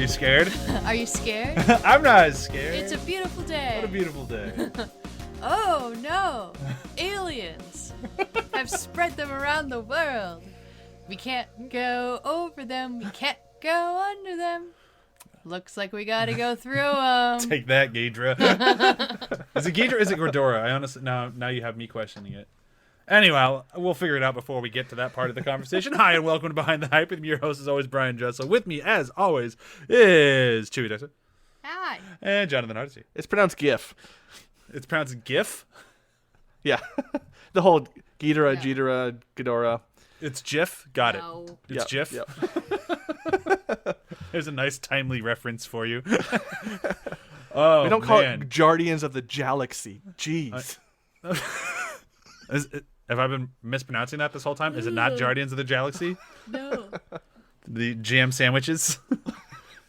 Scared? Are you scared? I'm not scared. It's a beautiful day. What a beautiful day. Oh no! Aliens have spread them around the world. We can't go over them. We can't go under them. Looks like we gotta go through them. Take that, Ghidra. Is it Ghidra or is it Ghidorah? I honestly now you have me questioning it. Anyway, we'll figure it out before we get to that part of the conversation. Hi, and welcome to Behind the Hype. With me, your host, as always, Brian Jessel. With me, as always, is Chewy Dexter. Hi. And Jonathan Hardesty. It's pronounced GIF. It's pronounced GIF? Yeah. The whole Ghidorah, Yeah. Ghidorah. It's GIF? Got No. it. It's GIF? Yep. There's a nice, timely reference for you. Oh, We don't call man. it Guardians of the Galaxy. Jeez. Have I been mispronouncing that this whole time? Is it not Guardians of the Galaxy? No. The jam sandwiches?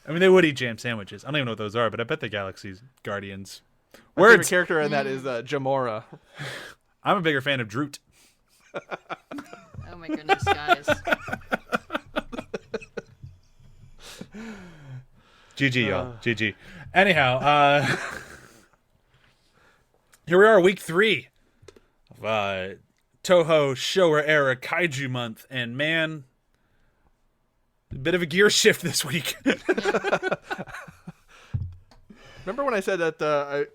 I mean, they would eat jam sandwiches. I don't even know what those are, but I bet the Galaxy's Guardians. My favorite Words. character in that is Jamora. I'm a bigger fan of Droot. Oh my goodness, guys. GG, y'all. GG. Anyhow, here we are, week 3 of Toho Showa Era Kaiju Month, and man, a bit of a gear shift this week. Remember when I said that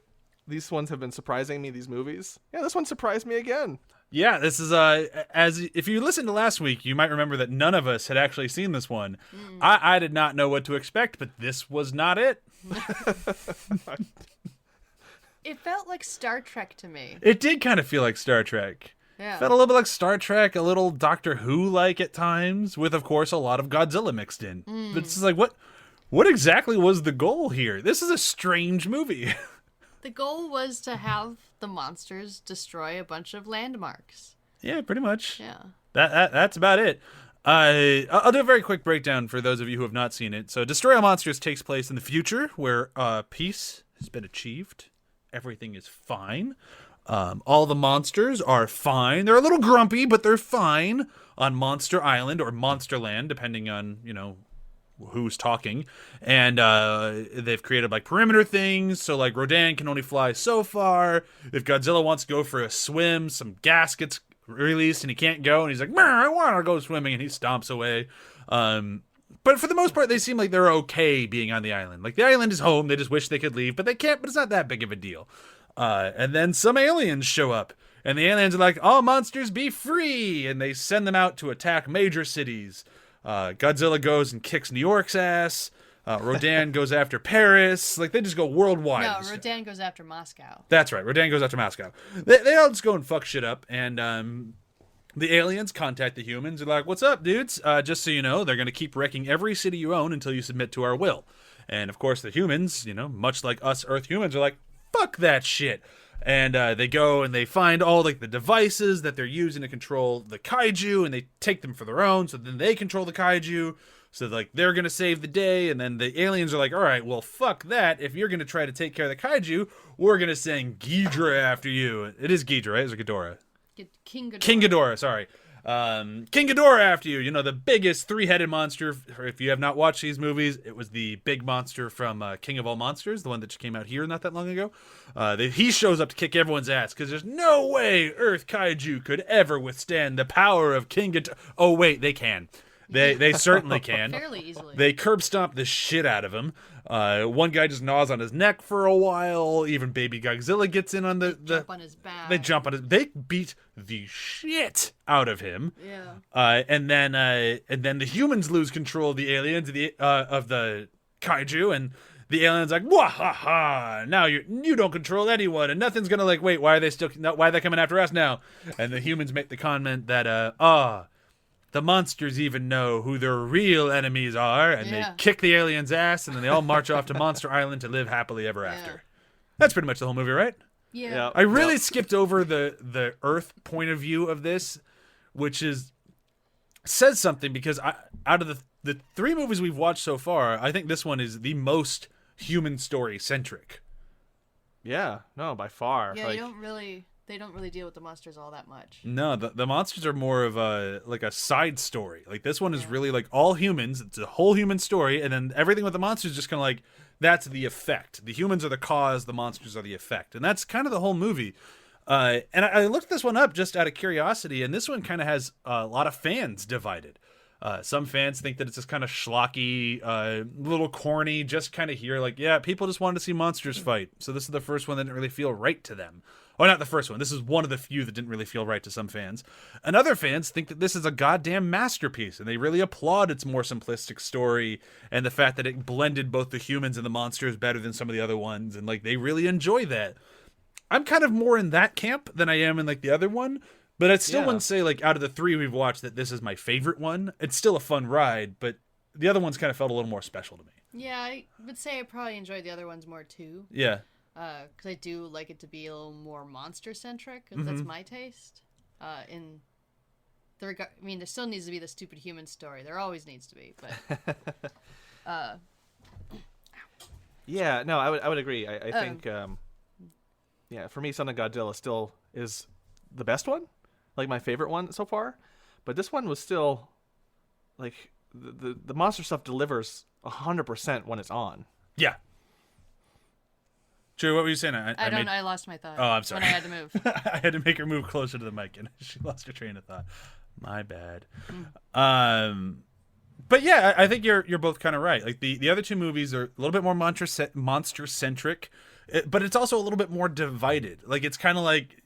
these ones have been surprising me, these movies? Yeah, this one surprised me again. Yeah, this is as if you listened to last week, you might remember that none of us had actually seen this one. I did not know what to expect, but this was not it. It felt like Star Trek to me. It did kind of feel like Star Trek. Yeah. Felt a little bit like Star Trek, a little Doctor Who-like at times, with, of course, a lot of Godzilla mixed in. But it's like, what exactly was the goal here? This is a strange movie. The goal was to have the monsters destroy a bunch of landmarks. Yeah, pretty much. Yeah. That's about it. I'll do a very quick breakdown for those of you who have not seen it. So, Destroy All Monsters takes place in the future, where peace has been achieved. Everything is fine. All the monsters are fine. They're a little grumpy, but they're fine on Monster Island or Monsterland, depending on, who's talking. And they've created like perimeter things, so like Rodan can only fly so far. If Godzilla wants to go for a swim, some gas gets released and he can't go, and he's like, I want to go swimming, and he stomps away. But for the most part, they seem like they're okay being on the island. Like, the island is home, they just wish they could leave, but they can't, but it's not that big of a deal. And then some aliens show up, and the aliens are like, all monsters be free, and they send them out to attack major cities. Godzilla goes and kicks New York's ass. Rodan goes after Paris. Like, they just go worldwide. No, Rodan goes after Moscow. That's right. Rodan goes after Moscow. They all just go and fuck shit up. And the aliens contact the humans. They're like, what's up, dudes? Just so you know, they're going to keep wrecking every city you own until you submit to our will. And, of course, the humans, much like us Earth humans, are like, fuck that shit. And they go and they find all like the devices that they're using to control the kaiju, and they take them for their own, so then they control the kaiju. So like they're gonna save the day, and then the aliens are like, all right, well fuck that. If you're gonna try to take care of the kaiju, we're gonna send Ghidra after you. It is Ghidra, right? Is it Ghidorah? King Ghidorah. King Ghidorah, sorry. King Ghidorah after you. The biggest 3-headed monster. If you have not watched these movies, it was the big monster from King of All Monsters, the one that just came out here not that long ago. He shows up to kick everyone's ass because there's no way Earth Kaiju could ever withstand the power of King Ghidorah. Oh wait, they can. They certainly can. Fairly easily. They curb stomp the shit out of him. One guy just gnaws on his neck for a while. Even baby Godzilla gets in on the jump on his back. They jump on his. They beat the shit out of him. Yeah. And then the humans lose control of the aliens of the kaiju, and the aliens like, wah ha ha! Now you don't control anyone, and nothing's gonna wait. Why are they coming after us now? And the humans make the comment that the monsters even know who their real enemies are, and they kick the aliens' ass, and then they all march off to Monster Island to live happily ever after. That's pretty much the whole movie, right? Yeah. I really skipped over the Earth point of view of this, which is says something because out of the three movies we've watched so far, I think this one is the most human story centric. Yeah, no, by far. Yeah, like, they don't really deal with the monsters all that much. No, the monsters are more of a side story. Like this one is really like all humans. It's a whole human story, and then everything with the monsters is just kind of like that's the effect. The humans are the cause, the monsters are the effect, and that's kind of the whole movie. And I looked this one up just out of curiosity, and this one kind of has a lot of fans divided. Some fans think that it's just kind of schlocky, little corny, just kind of here, like, yeah, people just wanted to see monsters fight. So this is the first one that didn't really feel right to them. Oh, not the first one. This is one of the few that didn't really feel right to some fans. And other fans think that this is a goddamn masterpiece, and they really applaud its more simplistic story and the fact that it blended both the humans and the monsters better than some of the other ones, and like they really enjoy that. I'm kind of more in that camp than I am in like the other one, but I still wouldn't say like out of the three we've watched that this is my favorite one. It's still a fun ride, but the other ones kind of felt a little more special to me. Yeah, I would say I probably enjoyed the other ones more too. Yeah. Because I do like it to be a little more monster-centric. That's my taste. In the regard, I mean, there still needs to be the stupid human story. There always needs to be, but... Yeah, no, I would agree. I think, yeah, for me, Son of Godzilla still is the best one, like my favorite one so far. But this one was still, like, the monster stuff delivers 100% when it's on. Yeah. Joey, what were you saying? I lost my thought. Oh, I'm sorry. When I had to move. I had to make her move closer to the mic, and she lost her train of thought. My bad. But yeah, I think you're both kind of right. Like the other two movies are a little bit more monster centric, but it's also a little bit more divided. Like it's kind of like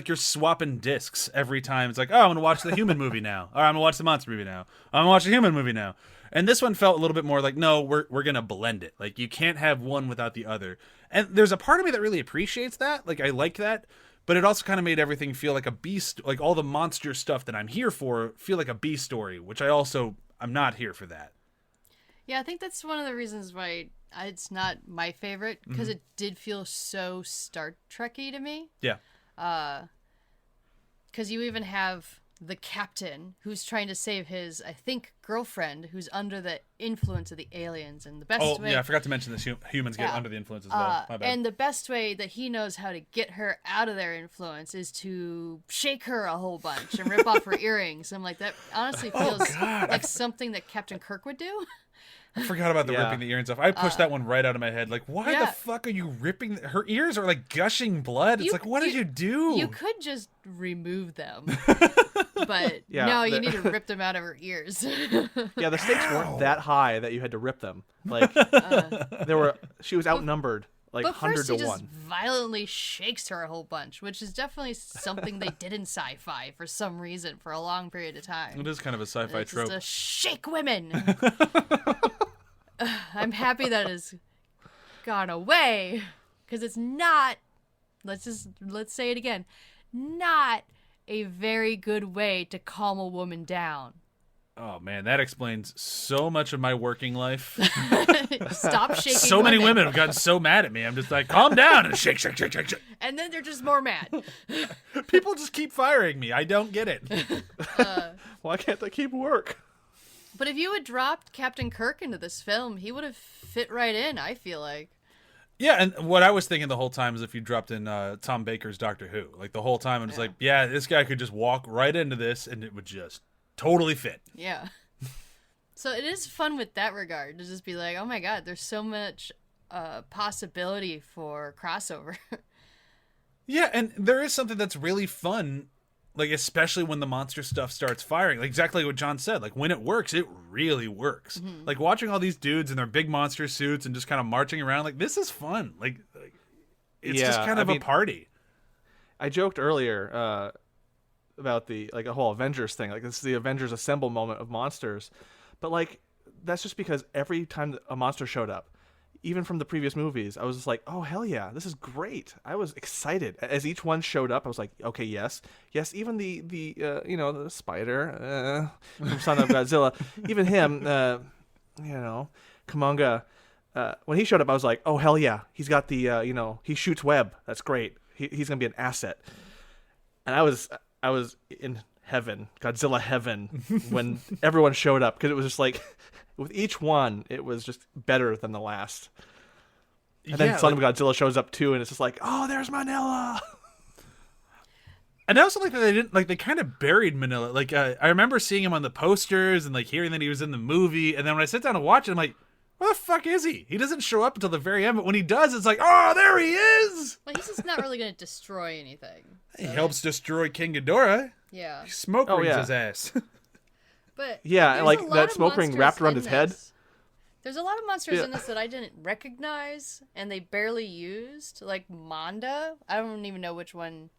you're swapping discs every time. It's like, oh, I'm gonna watch the human movie now, or I'm gonna watch the monster movie now. I'm gonna watch the human movie now. And this one felt a little bit more like, no, we're gonna blend it. Like you can't have one without the other. And there's a part of me that really appreciates that. Like I like that. But it also kind of made everything feel like a beast, like all the monster stuff that I'm here for feel like a B story, which I'm not here for that. Yeah, I think that's one of the reasons why it's not my favorite, because it did feel so Star Trek-y to me. Yeah. Because you even have the captain who's trying to save his, I think, girlfriend who's under the influence of the aliens, and the best way... yeah, I forgot to mention this. Humans get under the influence as well. My bad. And the best way that he knows how to get her out of their influence is to shake her a whole bunch and rip off her earrings. I'm like, that honestly feels like something that Captain Kirk would do. I forgot about the ripping the earrings off. I pushed that one right out of my head. Like, why the fuck are you ripping... Her ears are like gushing blood. It's like, what did you do? You could just remove them. But no, you need to rip them out of her ears. Yeah, the stakes weren't that high that you had to rip them. Like, she was outnumbered like 100 to 1. But first he just violently shakes her a whole bunch, which is definitely something they did in sci-fi for some reason for a long period of time. It is kind of a sci-fi trope. Just to shake women. I'm happy that has gone away, because it's not, let's say it again, not a very good way to calm a woman down. Oh man, that explains so much of my working life. Stop shaking. So many women have gotten so mad at me. I'm just like, calm down and shake. And then they're just more mad. People just keep firing me. I don't get it. Why can't they keep work? But if you had dropped Captain Kirk into this film, he would have fit right in, I feel like. Yeah, and what I was thinking the whole time is if you dropped in Tom Baker's Doctor Who. Like the whole time, I'm just like, yeah, this guy could just walk right into this and it would just totally fit. Yeah. So it is fun with that regard to just be like, oh my god, there's so much possibility for crossover. Yeah, and there is something that's really fun, like especially when the monster stuff starts firing. Like exactly what John said. Like when it works, it really works. Mm-hmm. Like watching all these dudes in their big monster suits and just kind of marching around, like this is fun. Like it's just kind of a party. I joked earlier about the like a whole Avengers thing. Like this is the Avengers Assemble moment of monsters. But like that's just because every time a monster showed up, even from the previous movies, I was just like, oh, hell yeah, this is great. I was excited. As each one showed up, I was like, okay, yes. Even the spider from Son of Godzilla, even him, Kumonga, when he showed up, I was like, oh, hell yeah. He's got the, he shoots web. That's great. He's going to be an asset. And I was in heaven, Godzilla heaven, when everyone showed up, because it was just like, with each one, it was just better than the last. And then Son of Godzilla shows up too, and it's just like, oh, there's Manila. And I also like that they didn't, like, they kind of buried Manila. Like, I remember seeing him on the posters and, like, hearing that he was in the movie. And then when I sit down and watch it, I'm like, where the fuck is he? He doesn't show up until the very end. But when he does, it's like, oh, there he is. Well, he's just not really going to destroy anything. He helps destroy King Ghidorah. Yeah. He smoke rings his ass. But yeah, there's like a lot that of smoke ring monsters wrapped around in his head. this. There's a lot of monsters in this that I didn't recognize, and they barely used. Like Manda. I don't even know which one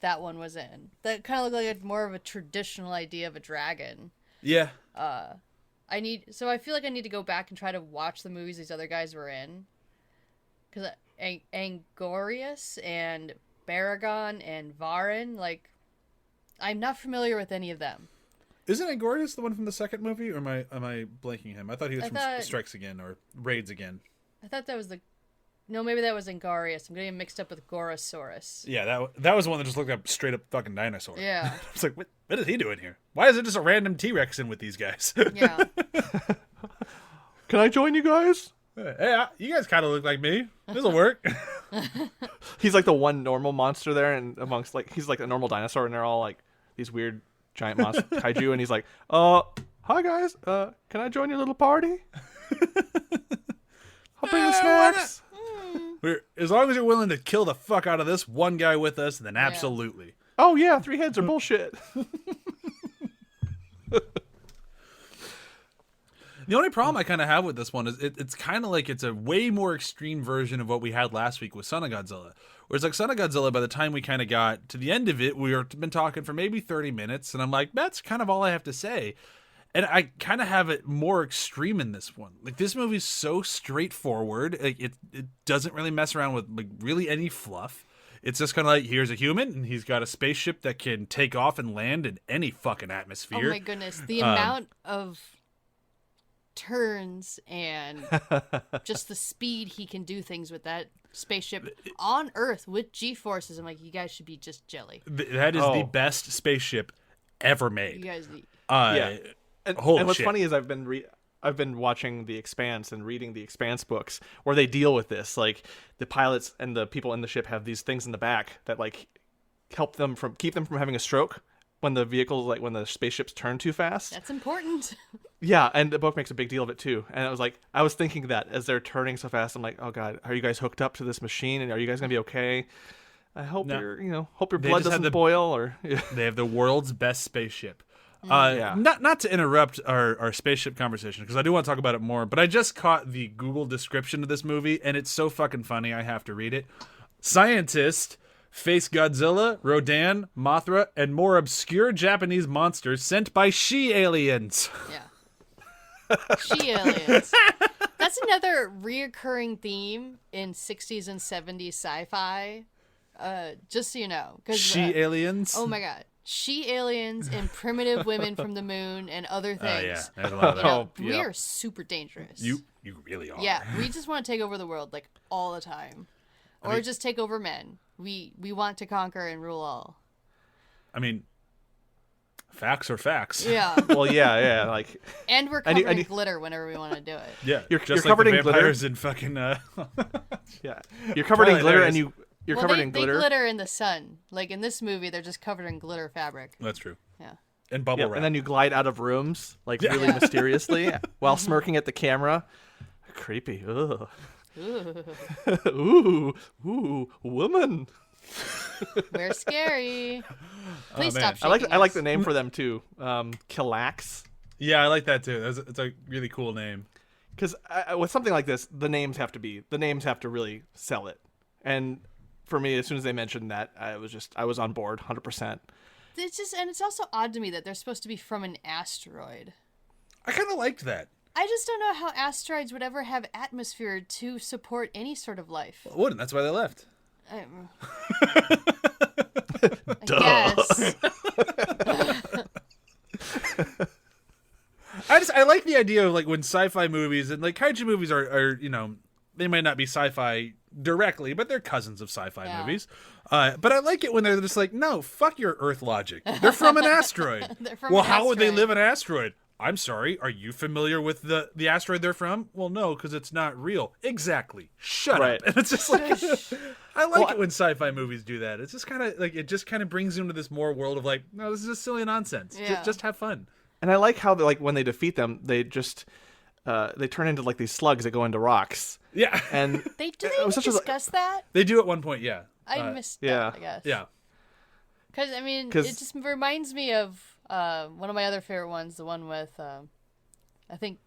that one was in. That kind of looked like more of a traditional idea of a dragon. Yeah. So I feel like I need to go back and try to watch the movies these other guys were in. Because Angorius and Baragon and Varin, like, I'm not familiar with any of them. Isn't Angorius the one from the second movie, or am I blanking him? I thought he was from Strikes Again or Raids Again. I thought that was No, maybe that was Angorius. I'm getting him mixed up with Gorosaurus. Yeah, that was the one that just looked like straight up fucking dinosaur. Yeah. I was like, what is he doing here? Why is it just a random T-Rex in with these guys? Yeah. Can I join you guys? Hey, you guys kind of look like me. This'll work. He's like the one normal monster there, and amongst, like, he's like a normal dinosaur, and they're all like these weird giant monster kaiju, and he's like, hi guys, can I join your little party? I'll bring you snacks. As long as you're willing to kill the fuck out of this one guy with us, then absolutely. Oh yeah, 3 heads are bullshit. The only problem I kind of have with this one is it's kind of like it's a way more extreme version of what we had last week with Son of Godzilla. Whereas like Son of Godzilla, by the time we kind of got to the end of it, we were been talking for maybe 30 minutes, and I'm like, that's kind of all I have to say. And I kind of have it more extreme in this one. Like, this movie's so straightforward. Like, it doesn't really mess around with like really any fluff. It's just kind of like, here's a human, and he's got a spaceship that can take off and land in any fucking atmosphere. Oh my goodness, the amount of turns and just the speed he can do things with that spaceship on Earth with G-forces. I'm like, you guys should be just jelly. That is the best spaceship ever made. You guys, yeah. And what's shit. funny is I've been watching The Expanse and reading the Expanse books where they deal with this. Like, the pilots and the people in the ship have these things in the back that like keep them from having a stroke when the vehicles, like when the spaceships turn too fast. that's important. Yeah, and the book makes a big deal of it too. And I was thinking that as they're turning so fast, I'm like, oh god, are you guys hooked up to this machine, and are you guys gonna be okay? I hope hope your blood doesn't boil, or They have the world's best spaceship. Not to interrupt our spaceship conversation, because I do want to talk about it more, but I just caught the Google description of this movie, and it's so fucking funny I have to read it. Scientists face Godzilla, Rodan, Mothra, and more obscure Japanese monsters sent by she-aliens. Yeah. She-aliens. That's another reoccurring theme in 60s and 70s sci-fi. Just so you know. She-aliens? Oh my god. She-aliens and primitive women from the moon and other things. Yeah, there's a lot of that. We are super dangerous. You really are. Yeah, we just want to take over the world like all the time. Or just take over men. We want to conquer and rule all. I mean, facts are facts. Yeah. well, yeah, like. And we're covered in glitter whenever we want to do it. Yeah, you're just covered like in vampires glitter. In fucking. Yeah, you're covered in glitter, and you're covered in They glitter. glitter in the sun. Like in this movie, they're just covered in glitter fabric. That's true. Yeah. And bubble wrap. And then you glide out of rooms like really mysteriously while smirking at the camera. Creepy. Ugh. Ooh, woman. We're scary. Please stop I shaking like us. the name for them too. Kilaaks. Yeah, I like that too. It's a really cool name. Because with something like this, the names have to really sell it. And for me, as soon as they mentioned that, I was on board 100%. It's also odd to me that they're supposed to be from an asteroid. I kind of liked that. I just don't know how asteroids would ever have atmosphere to support any sort of life. Well, it wouldn't. That's why they left. I guess. I like the idea of like when sci-fi movies and like kaiju movies are they might not be sci-fi directly, but they're cousins of sci-fi movies. But I like it when they're just like, no, fuck your Earth logic. They're from an asteroid. They're from well, an how would they asteroid. live in an asteroid? I'm sorry. Are you familiar with the asteroid they're from? Well, no, because it's not real. Exactly. Shut Right. up. And it's just like, I like Well, it when sci-fi movies do that. It's just kind of like it just kind of brings you into this more world of like, no, this is just silly nonsense. Yeah. Just have fun. And I like how like when they defeat them, they just they turn into like these slugs that go into rocks. Yeah. And Do they it even was such a- discuss that? They do at one point. Yeah. I missed yeah. that, I guess. Yeah. Because, I mean, 'Cause- it just reminds me of one of my other favorite ones, the one with, I think,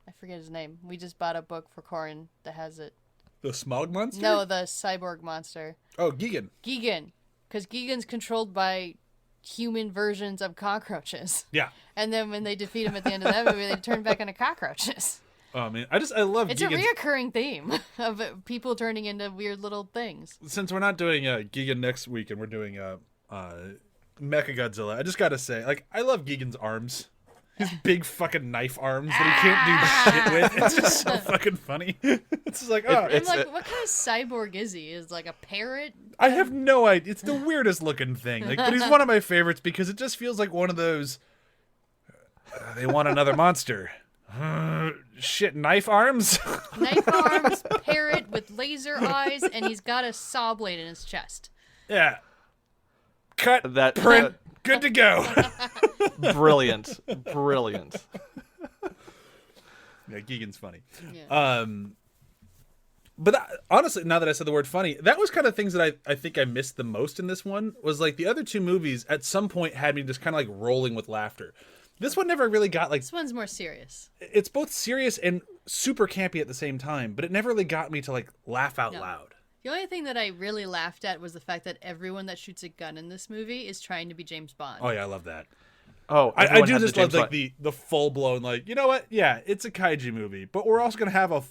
I forget his name. We just bought a book for Corin that has it. The smog monster? No, the cyborg monster. Oh, Gigan. Gigan. Because Gigan's controlled by human versions of cockroaches. Yeah. And then when they defeat him at the end of that movie, they turn back into cockroaches. Oh man, I love It's Gigan's. a reoccurring theme of people turning into weird little things. Since we're not doing Gigan next week and we're doing Mecha Godzilla, I just gotta say, like, I love Gigan's arms. His big fucking knife arms that he can't do shit with. It's just so fucking funny. It's just like, oh, I'm It's like, a- what kind of cyborg is he? Is like a parrot? I have no idea. It's the weirdest looking thing. Like, but he's one of my favorites because it just feels like one of those. They want another monster. Shit, knife arms. Knife arms, parrot with laser eyes, and he's got a saw blade in his chest. Yeah. Cut. That Print. Good to go. brilliant. Yeah, Gigan's funny. Yeah. But honestly, now that I said the word funny, that was kind of things that I think I missed the most in this one. Was like the other two movies at some point had me just kind of like rolling with laughter. This one never really got like, This one's more serious. it's both serious and super campy at the same time, but it never really got me to like laugh out No. loud. The only thing that I really laughed at was the fact that everyone that shoots a gun in this movie is trying to be James Bond. Oh yeah, I love that. Oh, I everyone do had just the love James like Bond- the full blown like, you know what? Yeah, it's a kaiju movie, but we're also gonna have a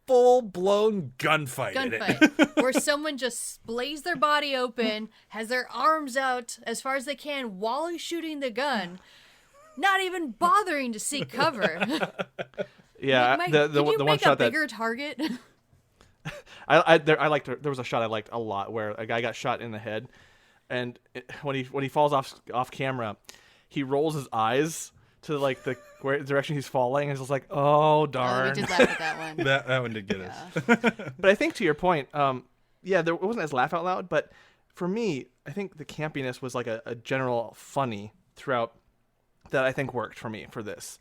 full blown gunfight. In it. Gunfight, where someone just splays their body open, has their arms out as far as they can while he's shooting the gun, not even bothering to seek cover. Yeah, Like, the could you one make shot a that bigger target? I liked. There was a shot I liked a lot where a guy got shot in the head, and when he falls off camera, he rolls his eyes to like the direction he's falling, and it's just like, oh Oh, darn. we did laugh at that one. That one did get us. But I think to your point, yeah, it wasn't as laugh out loud, but for me, I think the campiness was like a general funny throughout that I think worked for me for this.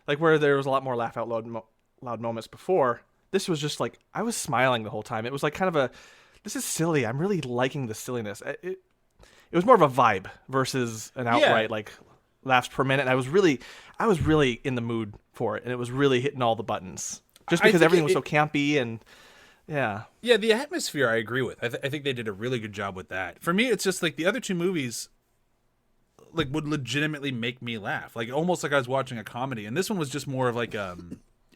Like where there was a lot more laugh out loud moments before, this was just like I was smiling the whole time. It was like kind of this is silly. I'm really liking the silliness. It was more of a vibe versus an outright like laughs per minute. And I was really in the mood for it, and it was really hitting all the buttons. Just I because think everything was so campy and yeah. Yeah, the atmosphere I agree with. I think they did a really good job with that. For me, it's just like the other two movies like would legitimately make me laugh. Like almost like I was watching a comedy. And this one was just more of like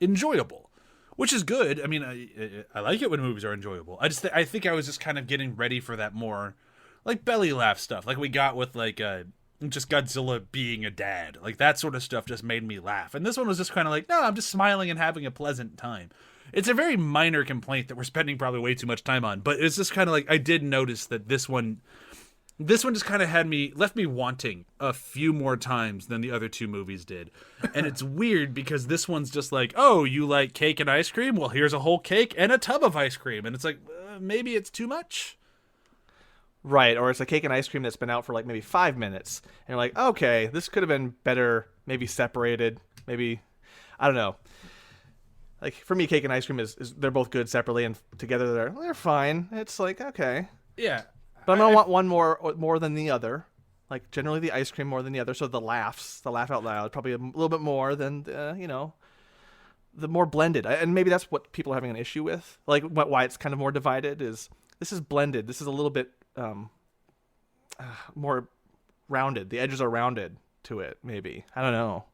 enjoyable, which is good. I mean, I like it when movies are enjoyable. I think I was just kind of getting ready for that more like belly laugh stuff. Like we got with like just Godzilla being a dad. Like that sort of stuff just made me laugh. And this one was just kind of like, no, I'm just smiling and having a pleasant time. It's a very minor complaint that we're spending probably way too much time on, but it's just kind of like I did notice that this one just kind of left me wanting a few more times than the other two movies did. And it's weird because this one's just like, oh, you like cake and ice cream? Well, here's a whole cake and a tub of ice cream. And it's like, maybe it's too much. Right, or it's a cake and ice cream that's been out for like maybe 5 minutes. And you're like, okay, this could have been better, maybe separated, maybe, I don't know. Like, for me, cake and ice cream is they're both good separately, and together they're fine. It's like, okay. Yeah. But I'm going to want one more than the other. Like, generally the ice cream more than the other. So the laugh out loud, probably a little bit more than, the more blended. And maybe that's what people are having an issue with. Like, why it's kind of more divided is this is blended. This is a little bit more rounded. The edges are rounded to it, maybe. I don't know.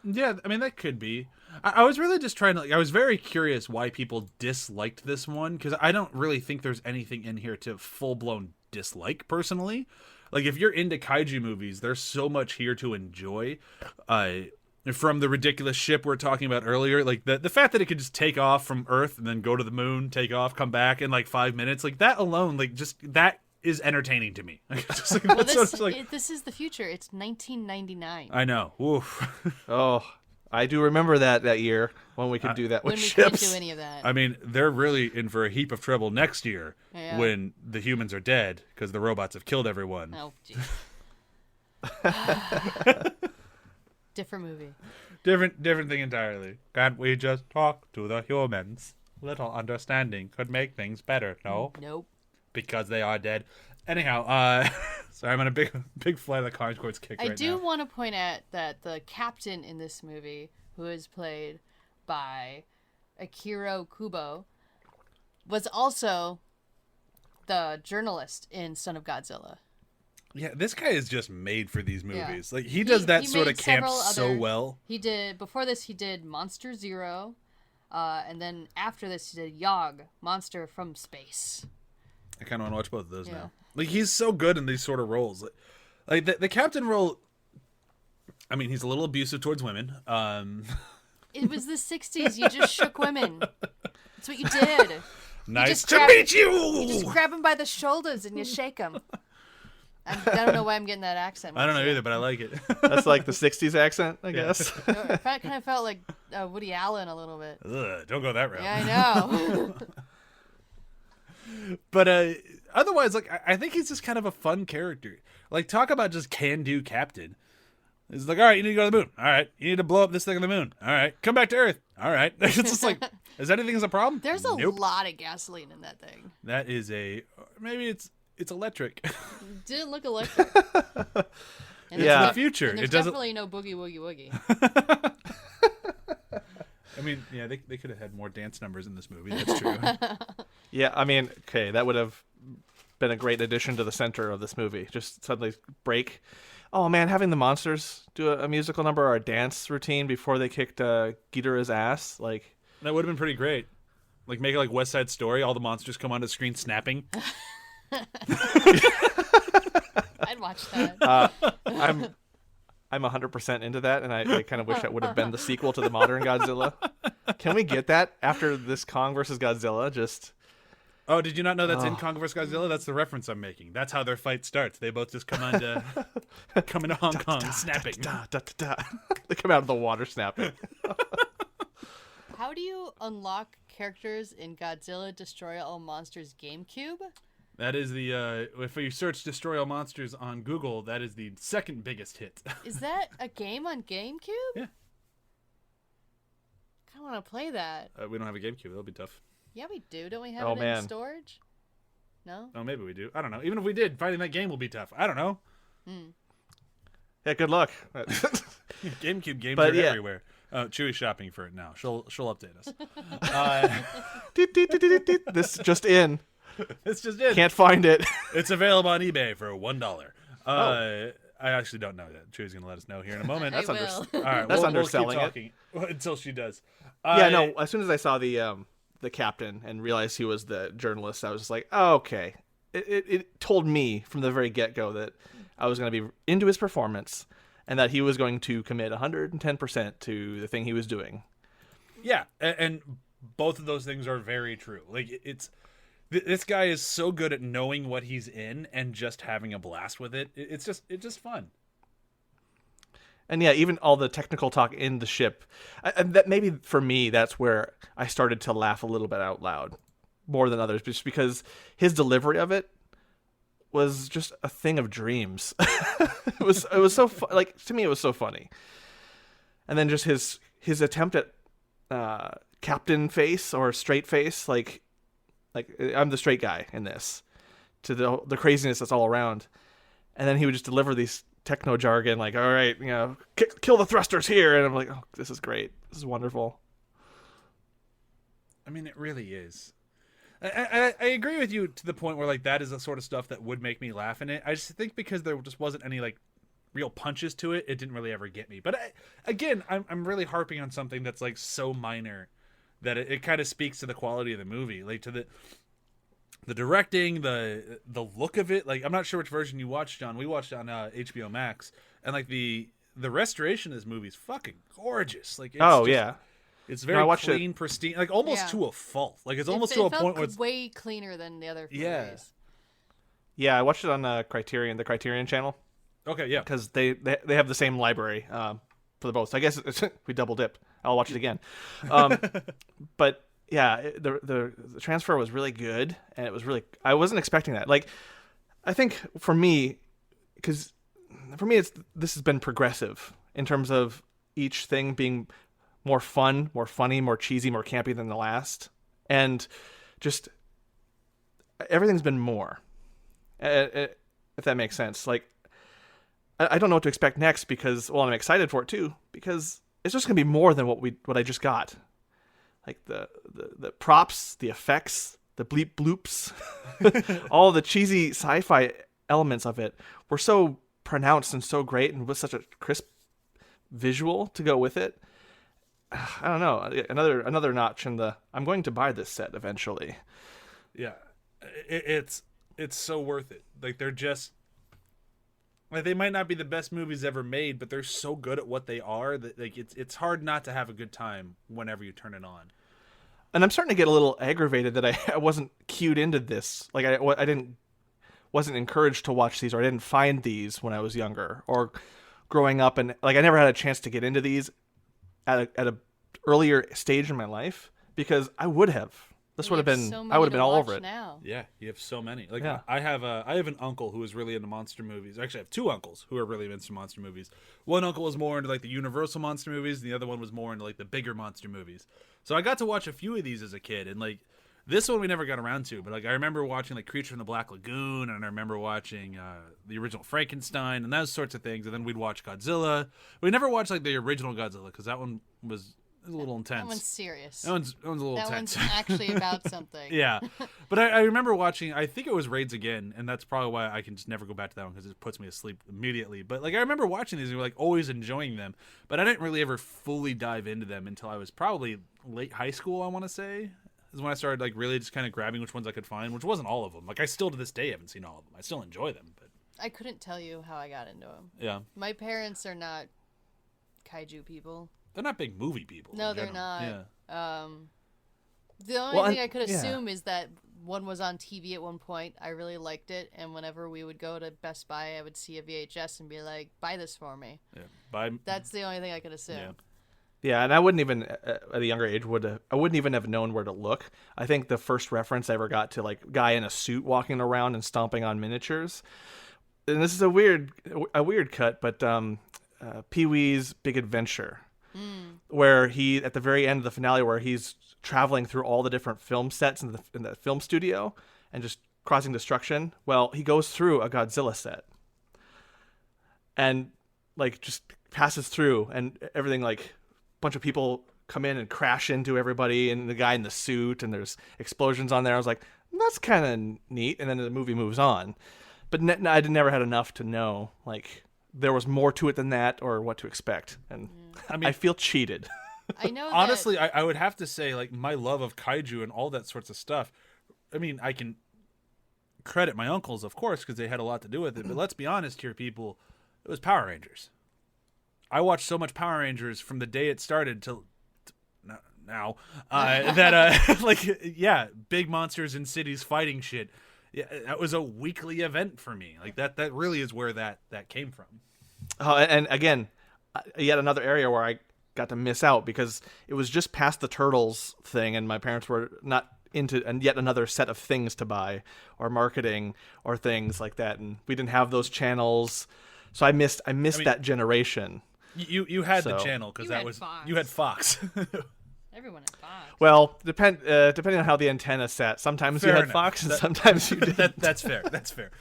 Yeah, I mean, that could be. I was really just trying to, I was very curious why people disliked this one, because I don't really think there's anything in here to full-blown dislike, personally. Like, if you're into kaiju movies, there's so much here to enjoy. From the ridiculous ship we were talking about earlier, like, the fact that it could just take off from Earth and then go to the moon, take off, come back in, like, 5 minutes, like, that alone, like, just, that is entertaining to me. Just like, Well, that's what it's like. this is the future. It's 1999. I know. Oof. Oh, I do remember that year when we could do that with When we ships. couldn't do any of that. I mean, they're really in for a heap of trouble next year Yeah. when the humans are dead because the robots have killed everyone. Oh, geez. Different movie. Different thing entirely. Can't we just talk to the humans? Little understanding could make things better, no? Nope. Because they are dead. Anyhow, sorry, I'm on a big flight of the Concords kick I right do now. want to point out that the captain in this movie, who is played by Akira Kubo, was also the journalist in Son of Godzilla. Yeah, this guy is just made for these Yeah. movies. Like he does that he sort of made camp several so other- well. He did before this. He did Monster Zero, and then after this, he did Yog, Monster from Space. I kind of want to watch both of those Yeah. now. Like he's so good in these sort of roles. Like the captain role. I mean, he's a little abusive towards women. It was the '60s. You just shook women. That's what you did. Nice just to grab- meet You you. just grab them by the shoulders and you shake them. I don't know why I'm getting that accent. I don't know either, but I like it. That's like the '60s accent, I guess. It kind of felt like Woody Allen a little bit. Ugh, don't go that route. Yeah, I know. But otherwise, like I think he's just kind of a fun character. Like talk about just can-do captain. He's like, all right, you need to go to the moon. All right, you need to blow up this thing on the moon. All right, come back to Earth. All right, it's just like, is anything a problem? There's a Nope. lot of gasoline in that thing. That is maybe it's electric. Didn't look electric. And Yeah. there's The future. And there's It doesn't. definitely no boogie woogie woogie. I mean, yeah, they could have had more dance numbers in this movie. That's true. Yeah, I mean, okay, that would have been a great addition to the center of this movie. Just suddenly break. Oh man, having the monsters do a musical number or a dance routine before they kicked Ghidorah's ass, like That would have been pretty great. Like make it like West Side Story. All the monsters come onto the screen snapping. I'd watch that. I'm 100% into that, and I kind of wish that would have been the sequel to the modern Godzilla. Can we get that after this Kong versus Godzilla? Just Oh, did you not know that's in Kong vs. Godzilla? That's the reference I'm making. That's how their fight starts. They both just come into Hong Kong snapping. da, da, da, da. They come out of the water snapping. How do you unlock characters in Godzilla Destroy All Monsters GameCube? That is the if you search "Destroy All Monsters" on Google, that is the second biggest hit. Is that a game on GameCube? Yeah. I want to play that. We don't have a GameCube. That'll be tough. Yeah, we do. Don't we have Oh, it man. in storage? No? Oh, maybe we do. I don't know. Even if we did, finding that game will be tough. I don't know. Yeah, good luck. GameCube games But are yeah. everywhere. Chewy's shopping for it now. She'll update us. This just in. It's just it. Can't find it. It's available on eBay for $1. I actually don't know yet. Chewy's gonna let us know here in a moment. I That's will. All right, That's we'll underselling keep it. talking until she does. Yeah, no. As soon as I saw the captain and realized he was the journalist, I was just like, oh, okay. It told me from the very get go that I was going to be into his performance and that he was going to commit 110% to the thing he was doing. Yeah, and both of those things are very true. Like this guy is so good at knowing what he's in and just having a blast with it. It's just fun. And yeah, even all the technical talk in the ship, and that maybe for me, that's where I started to laugh a little bit out loud more than others, just because his delivery of it was just a thing of dreams. it was so like to me, it was so funny. And then just his attempt at captain face or straight face, like I'm the straight guy in this, to the craziness that's all around, and then he would just deliver these techno jargon like, all right, kill the thrusters here, and I'm like, oh, this is great, this is wonderful. I mean, it really is. I agree with you to the point where like that is the sort of stuff that would make me laugh in it. I just think because there just wasn't any like real punches to it, it didn't really ever get me. But I'm really harping on something that's like so minor that it kind of speaks to the quality of the movie, like to the directing, the look of it. Like I'm not sure which version you watched, John. We watched on HBO Max, and like the restoration of this movie is fucking gorgeous. Like it's very I watched clean, pristine, like almost Yeah. to a fault. Like it's almost to a felt point where it's way cleaner than the other movies. Yeah. Yeah, I watched it on the Criterion channel, Okay, yeah. because they have the same library for the both. So I guess we double dipped. I'll watch it again. But yeah, the transfer was really good, and it was really, I wasn't expecting that. Like, I think for me, because for me this has been progressive in terms of each thing being more fun, more funny, more cheesy, more campy than the last, and just everything's been more. If that makes sense. Like, I don't know what to expect next because, well, I'm excited for it too because it's just gonna be more than what I just got. Like the props, the effects, the bleep bloops, all the cheesy sci-fi elements of it were so pronounced and so great, and with such a crisp visual to go with it. I don't know, another notch in the I'm going to buy this set eventually. Yeah, it's so worth it. Like, they're just, like, they might not be the best movies ever made, but they're so good at what they are that, like, it's hard not to have a good time whenever you turn it on. And I'm starting to get a little aggravated that I wasn't cued into this. Like, I wasn't encouraged to watch these, or I didn't find these when I was younger or growing up, and like I never had a chance to get into these at a earlier stage in my life, because I would have. This would have been, I would have been all over it. Now. Yeah, you have so many. Like, Yeah. I have an uncle who is really into monster movies. Actually, I have two uncles who are really into monster movies. One uncle was more into like the Universal monster movies, and the other one was more into like the bigger monster movies. So I got to watch a few of these as a kid, and like this one we never got around to. But like I remember watching like Creature from the Black Lagoon, and I remember watching the original Frankenstein, and those sorts of things. And then we'd watch Godzilla. We never watched like the original Godzilla because that one was a little intense. That one's serious. That one's a little That tense. one's actually about something. Yeah, but I remember watching, I think it was Raids Again, and that's probably why I can just never go back to that one because it puts me to sleep immediately. But like I remember watching these and like always enjoying them, but I didn't really ever fully dive into them until I was probably late high school, I want to say. Is when I started like really just kind of grabbing which ones I could find, which wasn't all of them. Like I still to this day haven't seen all of them. I still enjoy them, but I couldn't tell you how I got into them. yeah, My parents are not kaiju people. they're not big movie people. No, in they're general. not. Yeah. The only Well, thing I could yeah. assume is that one was on TV at one point. I really liked it, and whenever we would go to Best Buy, I would see a VHS and be like, "Buy this for me." Yeah. By That's the only thing I could assume. yeah. Yeah, and I wouldn't even at a younger age I wouldn't even have known where to look. I think the first reference I ever got to like guy in a suit walking around and stomping on miniatures, and this is a weird cut, but Pee-wee's Big Adventure, where he at the very end of the finale where he's traveling through all the different film sets in the film studio and just causing destruction. Well, he goes through a Godzilla set and like just passes through, and everything like. Bunch of people come in and crash into everybody and the guy in the suit, and there's explosions on there. I was like, that's kind of neat, and then the movie moves on. But I never had enough to know like there was more to it than that or what to expect, and I mean, I feel cheated. I know. honestly, I would have to say like my love of kaiju and all that sorts of stuff. I mean, I can credit my uncles, of course, because they had a lot to do with it. But let's be honest here, people. It was Power Rangers. I watched so much Power Rangers from the day it started till now that like yeah, big monsters in cities fighting shit. Yeah, that was a weekly event for me. Like that really is where that came from. And again, yet another area where I got to miss out because it was just past the Turtles thing, and my parents were not into and yet another set of things to buy or marketing or things like that, and we didn't have those channels, so I missed that generation. You had the So- channel because You that had was Fox. you had Fox. Everyone had Fox. Well, depending on how the antenna sat, sometimes Fair you had enough. Fox and sometimes you didn't. That's fair. That's fair.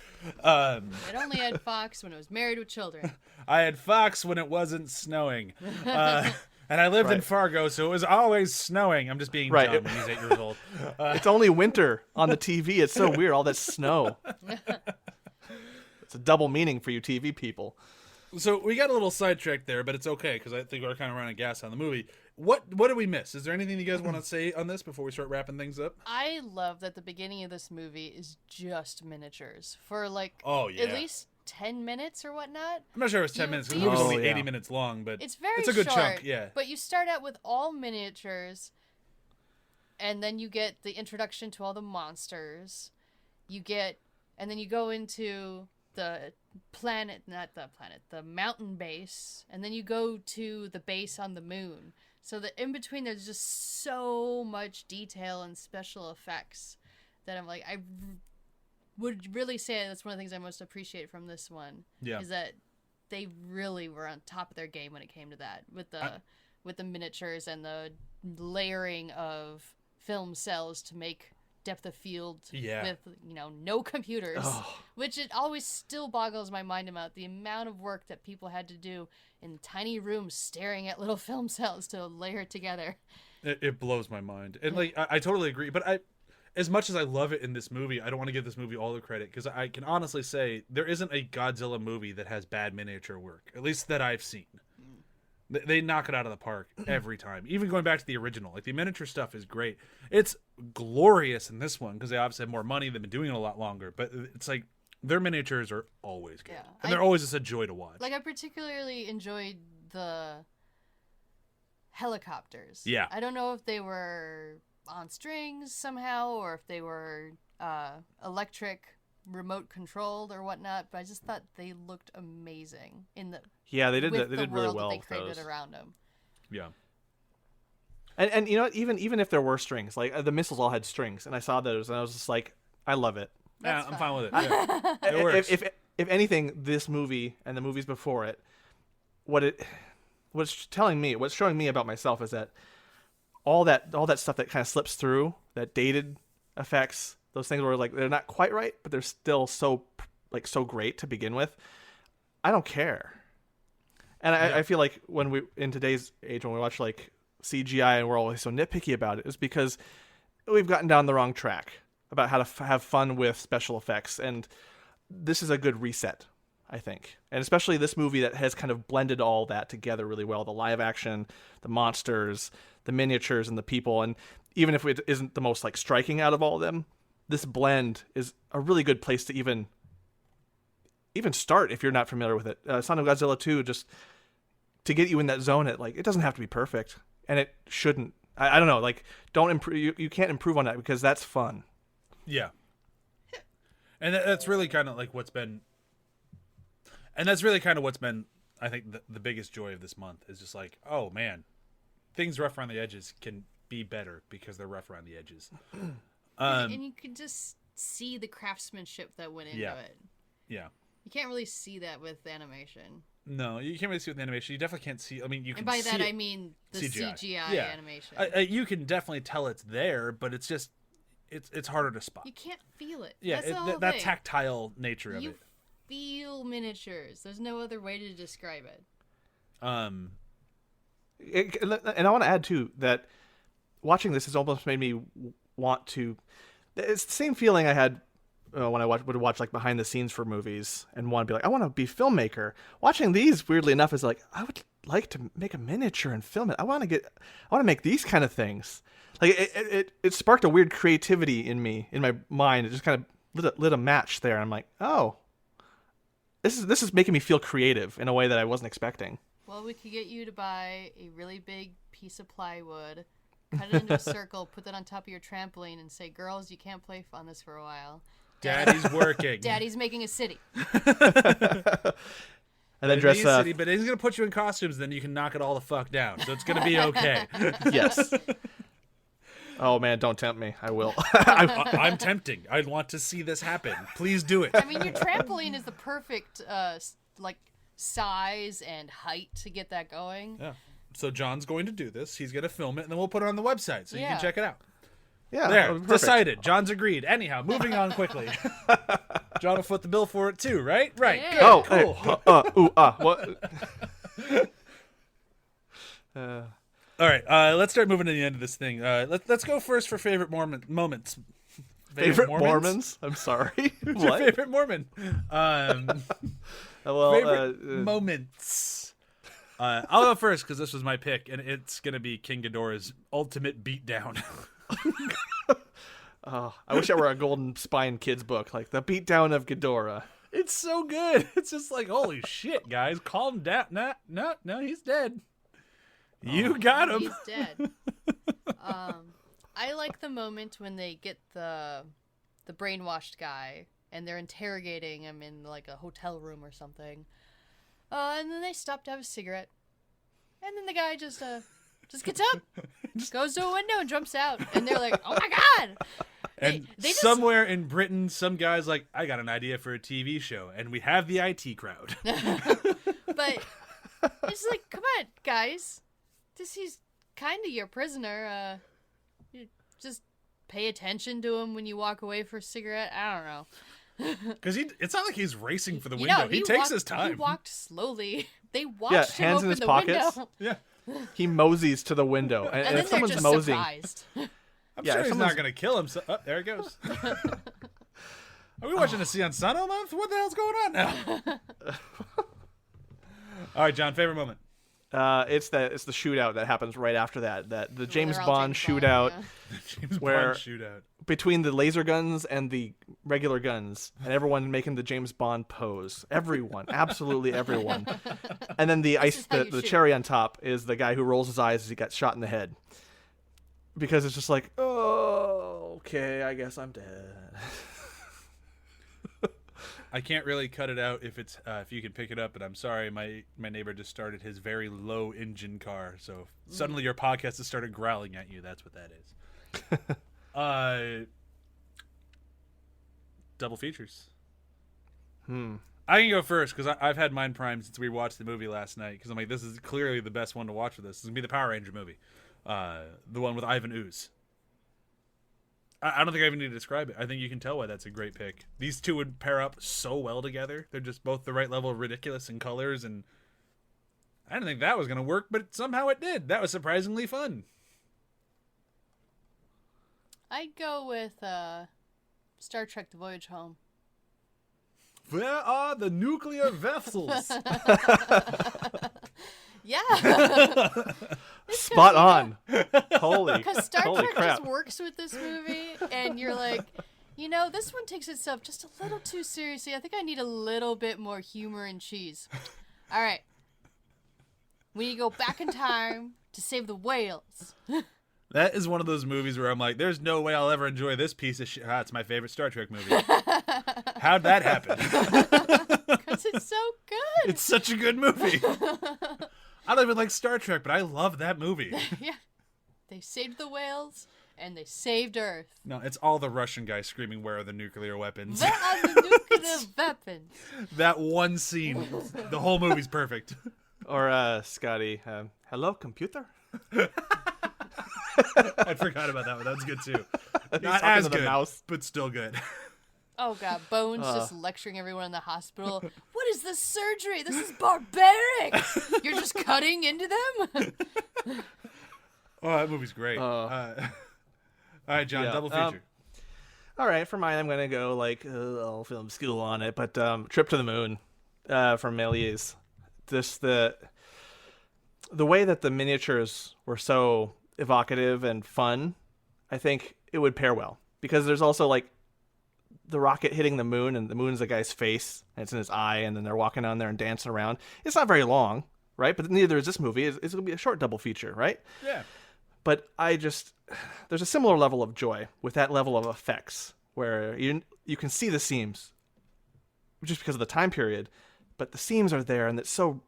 It only had Fox when it was Married with Children. I had Fox when it wasn't snowing. And I lived in Right. Fargo, so it was always snowing. I'm just being Right. dumb when he's 8 years old. It's only winter on the TV. It's so weird, all that snow. It's a double meaning for you TV people. So we got a little sidetracked there, but it's okay because I think we're kind of running gas on the movie. What did we miss? Is there anything you guys want to say on this before we start wrapping things up? I love that the beginning of this movie is just miniatures for like Oh, yeah. at least 10 minutes or whatnot. I'm not sure it was 10 You- minutes because you- the movie's only Oh, 80 yeah. minutes long, but It's very it's a good short, chunk. Yeah. But you start out with all miniatures, and then you get the introduction to all the monsters. You get and then you go into the the mountain base, and then you go to the base on the moon. So that in between, there's just so much detail and special effects that I'm like, would really say that's one of the things I most appreciate from this one. Yeah. Is that they really were on top of their game when it came to that with the miniatures and the layering of film cells to make depth of field with no computers, which it always still boggles my mind about the amount of work that people had to do in tiny rooms staring at little film cells to layer it together. It blows my mind, and like I totally agree. But as much as I love it in this movie, I don't want to give this movie all the credit, because I can honestly say there isn't a Godzilla movie that has bad miniature work, at least that I've seen. They knock it out of the park every time. Even going back to the original, like the miniature stuff is great. It's glorious in this one because they obviously have more money. They've been doing it a lot longer, but it's like their miniatures are always good, and they're always just a joy to watch. Like I particularly enjoyed the helicopters. Yeah, I don't know if they were on strings somehow or if they were electric remote controlled or whatnot, but I just thought they looked amazing in the they did the really world well that they with created those. around them. Yeah. And you know what? Even if there were strings, like the missiles all had strings, and I saw those, and I was just like, I love it. Yeah, I'm fine with it. Yeah. It works. If anything, this movie and the movies before it, what's showing me about myself is that all that stuff that kind of slips through, that dated effects, those things where like they're not quite right, but they're still so great to begin with. I don't care. And I feel like when we in today's age, when we watch like CGI and we're always so nitpicky about it, is because we've gotten down the wrong track about how to have fun with special effects. And this is a good reset, I think. And especially this movie that has kind of blended all that together really well. The live action, the monsters, the miniatures, and the people. And even if it isn't the most like striking out of all of them, this blend is a really good place to even start if you're not familiar with it. Son of Godzilla 2, just to get you in that zone, it doesn't have to be perfect, and it shouldn't. I don't know, like don't improve. You can't improve on that because that's fun. Yeah. And that's really kind of like what's been, I think, the biggest joy of this month is just like, oh man, things rough around the edges can be better because they're rough around the edges. And you could just see the craftsmanship that went into it. Yeah. You can't really see that with animation. No, you can't really see it with animation. You definitely can't see. I mean, you can. And by see that it. I mean the CGI animation. You can definitely tell it's there, but it's just it's harder to spot. You can't feel it. Yeah, that's the whole that thing. tactile nature of you it. feel miniatures. There's no other way to describe it. And I want to add too that watching this has almost made me want to. It's the same feeling I had when I would watch like behind the scenes for movies and want to be like, I want to be a filmmaker. Watching these, weirdly enough, is like, I would like to make a miniature and film it. I want to make these kind of things. Like it sparked a weird creativity in me, in my mind. It just kind of lit a match there. I'm like, oh, this is making me feel creative in a way that I wasn't expecting. Well, we could get you to buy a really big piece of plywood, cut it into a circle, put that on top of your trampoline, and say, girls, you can't play on this for a while. Daddy's working. Daddy's making a city. And then dress up. But he's going to put you in costumes, then you can knock it all the fuck down. So it's going to be okay. Yes. Oh, man, don't tempt me. I will. I'm tempting. I want to see this happen. Please do it. I mean, your trampoline is the perfect size and height to get that going. Yeah. So John's going to do this. He's going to film it, and then we'll put it on the website so you can check it out. Yeah. There, decided. John's agreed. Anyhow, moving on quickly. John will foot the bill for it too, right? Right. Yeah. Good. Oh, Cool. hey, what? All right. Let's start moving to the end of this thing. Let's go first for favorite moments. Favorite Mormons? I'm sorry. Who's your What? favorite Mormon? Well, Favorite moments. I'll go first because this was my pick, and it's gonna be King Ghidorah's ultimate beatdown. I wish I were a Golden Spine Kids book, like the beatdown of Ghidorah. It's so good. It's just like, holy shit, guys, calm down. No, he's dead. You got him. He's dead. I like the moment when they get the brainwashed guy and they're interrogating him in like a hotel room or something. And then they stop to have a cigarette, and then the guy just gets up, goes to a window and jumps out, and they're like, "Oh my god!" And They just- somewhere in Britain, some guy's like, I got an idea for a TV show. And we have the IT crowd. But it's like, come on, guys. He's kind of your prisoner. You just pay attention to him when you walk away for a cigarette. I don't know. Because it's not like he's racing for the window. He takes his time. He walked slowly. They watched him hands open in his the pockets. window. Yeah. He moseys to the window, and, And if then they're someone's just moseying, surprised. I'm Yeah, sure if he's someone's- not going to kill him. So, there it goes. Are we watching a Sion Sano month? What the hell's going on now? All right, John, favorite moment. it's the shootout that happens right after that. The James they're all Bond James Bond, shootout yeah. James Where- Bond shootout. between the laser guns and the regular guns, and everyone making the James Bond pose. Everyone, absolutely everyone. And then the is how you the shoot. cherry on top is the guy who rolls his eyes as he got shot in the head, because it's just like, oh, okay, I guess I'm dead. I can't really cut it out if you can pick it up, but I'm sorry, my neighbor just started his very low engine car, so suddenly your podcast has started growling at you. That's what that is. Double features. I can go first because I've had mine primed since we watched the movie last night, because I'm like, this is clearly the best one to watch for this. This is gonna be the Power Ranger movie, the one with Ivan Ooze. I don't think I even need to describe it. I think you can tell why that's a great pick. These two would pair up so well together. They're just both the right level of ridiculous in colors, and I didn't think that was going to work, but somehow it did. That was surprisingly fun. I'd go with Star Trek: The Voyage Home. Where are the nuclear vessels? Yeah. Spot on. Holy, Because Star holy Trek crap. just works with this movie, and you're like, this one takes itself just a little too seriously. I think I need a little bit more humor and cheese. All right. We need to go back in time to save the whales. That is one of those movies where I'm like, there's no way I'll ever enjoy this piece of shit. It's my favorite Star Trek movie. How'd that happen? Because it's so good. It's such a good movie. I don't even like Star Trek, but I love that movie. Yeah. They saved the whales, and they saved Earth. No, it's all the Russian guys screaming, "Where are the nuclear weapons?" Where are the nuclear weapons? That one scene, the whole movie's perfect. Or Scotty, hello, computer? I forgot about that one. That was good too. Not talking as to the good, mouse. but still good. Oh god, Bones just lecturing everyone in the hospital. What is this surgery? This is barbaric. You're just cutting into them? Oh, that movie's great. All right, John, Yeah, double feature. All right, for mine, I'm going to go I'll film school on it, but Trip to the Moon from Méliès. The way that the miniatures were so evocative and fun, I think it would pair well. Because there's also the rocket hitting the moon, and the moon's the guy's face, and it's in his eye, and then they're walking on there and dancing around. It's not very long, right? But neither is this movie. It's going to be a short double feature, right? Yeah. But there's a similar level of joy with that level of effects where you can see the seams just because of the time period, but the seams are there and it's so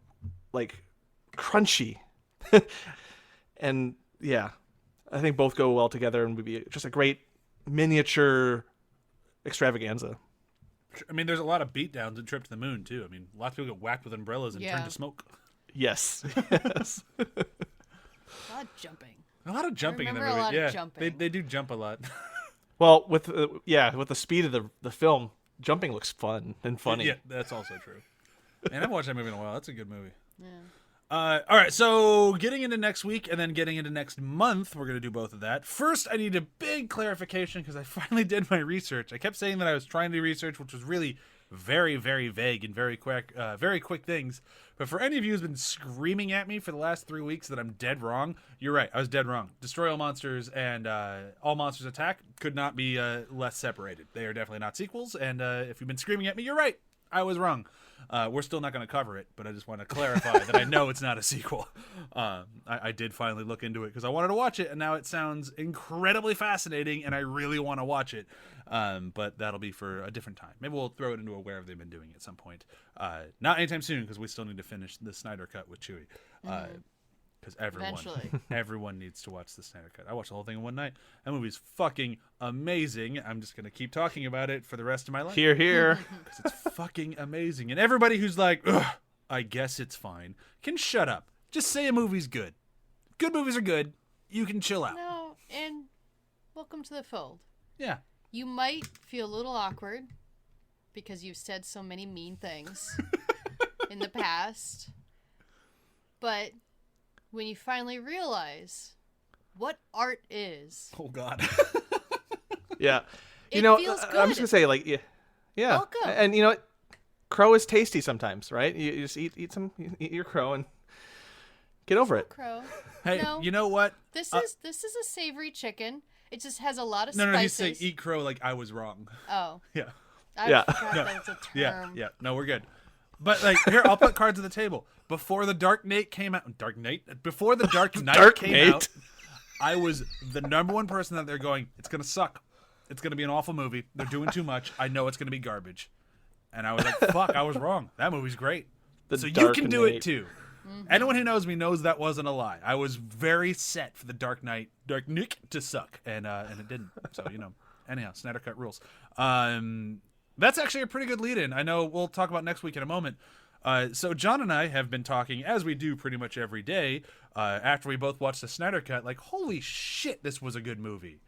crunchy. And yeah, I think both go well together and would be just a great miniature extravaganza. I mean, there's a lot of beatdowns in Trip to the Moon too. I mean, lots of people get whacked with umbrellas and Yeah. turn to smoke. Yes. Yes. A lot of jumping. A lot of jumping in the remember movie. a lot of Yeah, jumping. they do jump a lot. Well, with the speed of the film, jumping looks fun and funny. Yeah, that's also true. And I've watched that movie in a while. That's a good movie. Yeah. All right, so getting into next week and then getting into next month, we're going to do both of that. First, I need a big clarification because I finally did my research. I kept saying that I was trying to do research, which was really very, very vague and very quick things. But for any of you who's been screaming at me for the last 3 weeks that I'm dead wrong, you're right. I was dead wrong. Destroy All Monsters and All Monsters Attack could not be less separated. They are definitely not sequels. And if you've been screaming at me, you're right. I was wrong. We're still not going to cover it, but I just want to clarify that I know it's not a sequel. I did finally look into it because I wanted to watch it, and now it sounds incredibly fascinating, and I really want to watch it. But that'll be for a different time. Maybe we'll throw it into a wherever they've been doing it at some point. Not anytime soon, because we still need to finish the Snyder Cut with Chewie. Because everyone needs to watch the Snyder Cut. I watched the whole thing in one night. That movie's fucking amazing. I'm just gonna keep talking about it for the rest of my life. Here, here. Because it's fucking amazing. And everybody who's like, ugh, I guess it's fine, can shut up. Just say a movie's good. Good movies are good. You can chill out. No, and welcome to the fold. Yeah. You might feel a little awkward because you've said so many mean things in the past. But when you finally realize what art is. Oh, God. Yeah. It You know, feels I'm good. just going to say, like, yeah. Welcome. And you know what? Crow is tasty sometimes, right? You just eat your crow and get over it. Crow. Hey, No. you know what? This is a savory chicken. It just has a lot of No, spices. he's saying eat crow like I was wrong. Oh. Yeah. I Yeah. forgot that it's a term. Yeah. No, we're good. But like, here, I'll put cards on the table. Before the Dark Knight came out, Before the Dark Knight came out, I was the number one person out there going, "It's gonna suck. It's gonna be an awful movie. They're doing too much. I know it's gonna be garbage." And I was like, "Fuck, I was wrong. That movie's great." So you Dark can do Knight. it too. Anyone who knows me knows that wasn't a lie. I was very set for the Dark Knight to suck, and it didn't. So anyhow, Snyder Cut rules. That's actually a pretty good lead-in. I know we'll talk about next week in a moment. So John and I have been talking, as we do pretty much every day, after we both watched the Snyder Cut, like, holy shit, this was a good movie.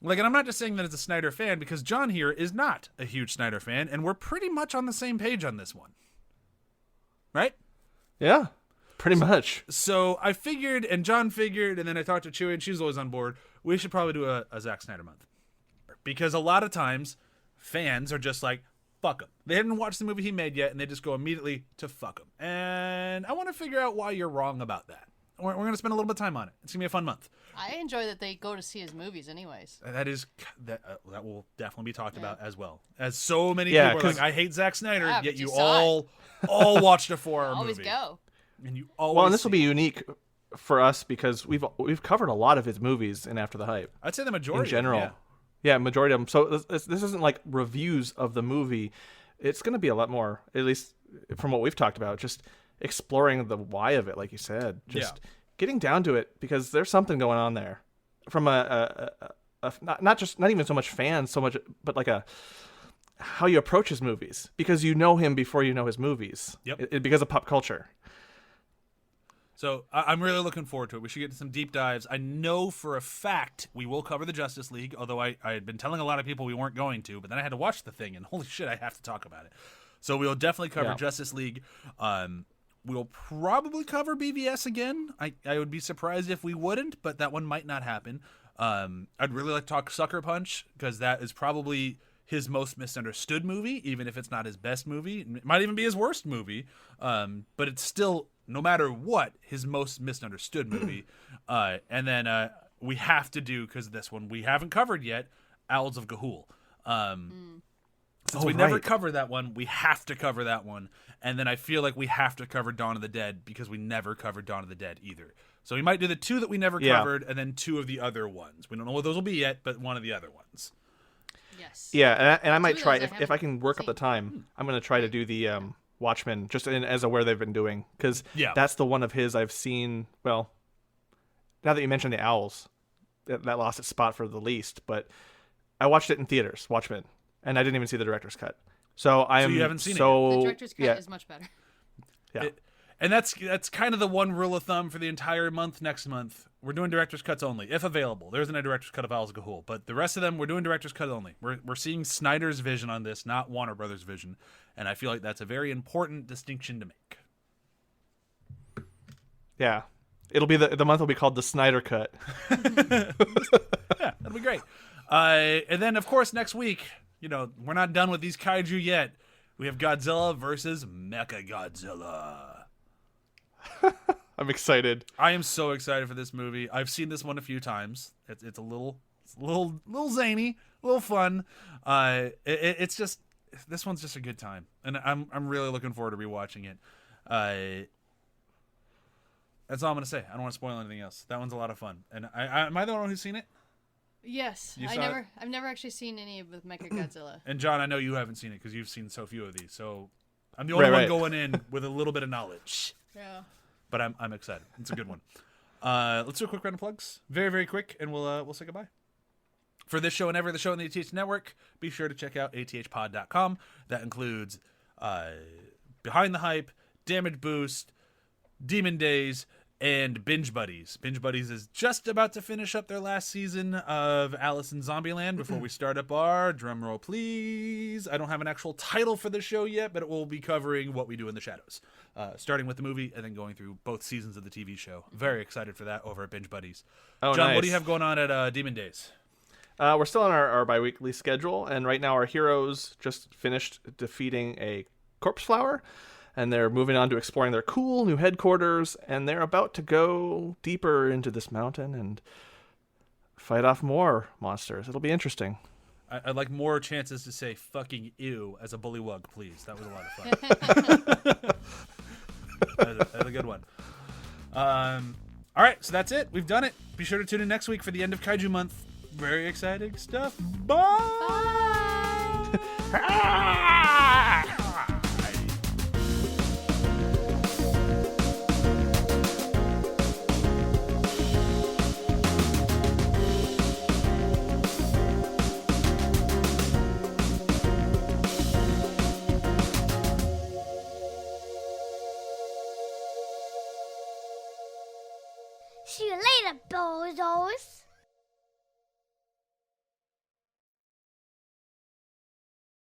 Like, and I'm not just saying that as a Snyder fan, because John here is not a huge Snyder fan, and we're pretty much on the same page on this one. Right? Yeah, pretty much. So I figured, and John figured, and then I talked to Chewie, and she's always on board, we should probably do a Zack Snyder month. Because a lot of times, fans are just like, fuck him. They haven't watched the movie he made yet, and they just go immediately to fuck him. And I want to figure out why you're wrong about that. We're going to spend a little bit of time on it. It's going to be a fun month. I enjoy that they go to see his movies anyways. That will definitely be talked about as well. As so many Yeah, people are like, I hate Zack Snyder, Yeah, yet but you you saw all watched a 4-hour Always movie. go. And you always Well, and this will see- be unique for us because we've covered a lot of his movies in After the Hype I'd say the majority in general. of them, Yeah, majority of them. So this isn't like reviews of the movie. It's going to be a lot more, at least from what we've talked about, just exploring the why of it, like you said. Just getting down to it because there's something going on there from not even so much fans so much, but like how you approach his movies because you know him before you know his movies. Yep. Because of pop culture. So I'm really looking forward to it. We should get to some deep dives. I know for a fact we will cover the Justice League, although I had been telling a lot of people we weren't going to, but then I had to watch the thing, and holy shit, I have to talk about it. So we'll definitely cover Justice League. We'll probably cover BVS again. I would be surprised if we wouldn't, but that one might not happen. I'd really like to talk Sucker Punch, because that is probably his most misunderstood movie, even if it's not his best movie. It might even be his worst movie, but it's still, no matter what, his most misunderstood movie. And then we have to do, because this one we haven't covered yet, Owls of Ga'Hoole. Since we never covered that one, we have to cover that one. And then I feel like we have to cover Dawn of the Dead, because we never covered Dawn of the Dead either. So we might do the two that we never covered, and then two of the other ones. We don't know what those will be yet, but one of the other ones. Yes. Yeah, and I might Two try, of those I if I can work up the haven't time, I'm going to try to do the Watchmen, just as a where they've been doing, because that's the one of his I've seen, well, now that you mentioned the Owls, that lost its spot for the least, but I watched it in theaters, Watchmen, and I didn't even see the director's cut. So I am you haven't seen it The director's cut is much better. Yeah. And that's kind of the one rule of thumb for the entire month next month. We're doing director's cuts only, if available. There isn't a director's cut of Owls of Ga'Hoole, but the rest of them, we're doing director's cut only. We're seeing Snyder's vision on this, not Warner Brothers' vision, and I feel like that's a very important distinction to make. Yeah. It'll be the month will be called the Snyder Cut. Yeah, that'll be great. And then, of course, next week, we're not done with these kaiju yet. We have Godzilla versus Mechagodzilla. I'm excited. I am so excited for this movie. I've seen this one a few times. It's a little zany, a little fun. It's just, this one's just a good time, and I'm really looking forward to rewatching it. That's all I'm gonna say. I don't want to spoil anything else. That one's a lot of fun. And am I the one who's seen it? Yes, You saw it? I've never actually seen any with Mechagodzilla. And John, I know you haven't seen it because you've seen so few of these. So I'm the only one Right. going in with a little bit of knowledge. Yeah. But I'm excited. It's a good one. Let's do a quick round of plugs. Very, very quick, and we'll say goodbye. For this show and every other show on the ATH Network, be sure to check out athpod.com. That includes Behind the Hype, Damage Boost, Demon Days, and Binge Buddies. Binge Buddies is just about to finish up their last season of Alice in Zombieland before we start up our, drumroll please, I don't have an actual title for the show yet, but it will be covering What We Do in the Shadows. Starting with the movie and then going through both seasons of the TV show. Very excited for that over at Binge Buddies. Oh, John, nice. what do you have going on at Demon Days? We're still on our bi-weekly schedule, and right now our heroes just finished defeating a corpse flower, and they're moving on to exploring their cool new headquarters, and they're about to go deeper into this mountain and fight off more monsters. It'll be interesting. I'd like more chances to say fucking ew as a bullywug, please. That was a lot of fun. That's a good one. All right, so that's it. We've done it. Be sure to tune in next week for the end of Kaiju Month. Very exciting stuff. Bye! Bye. See you later, bozos.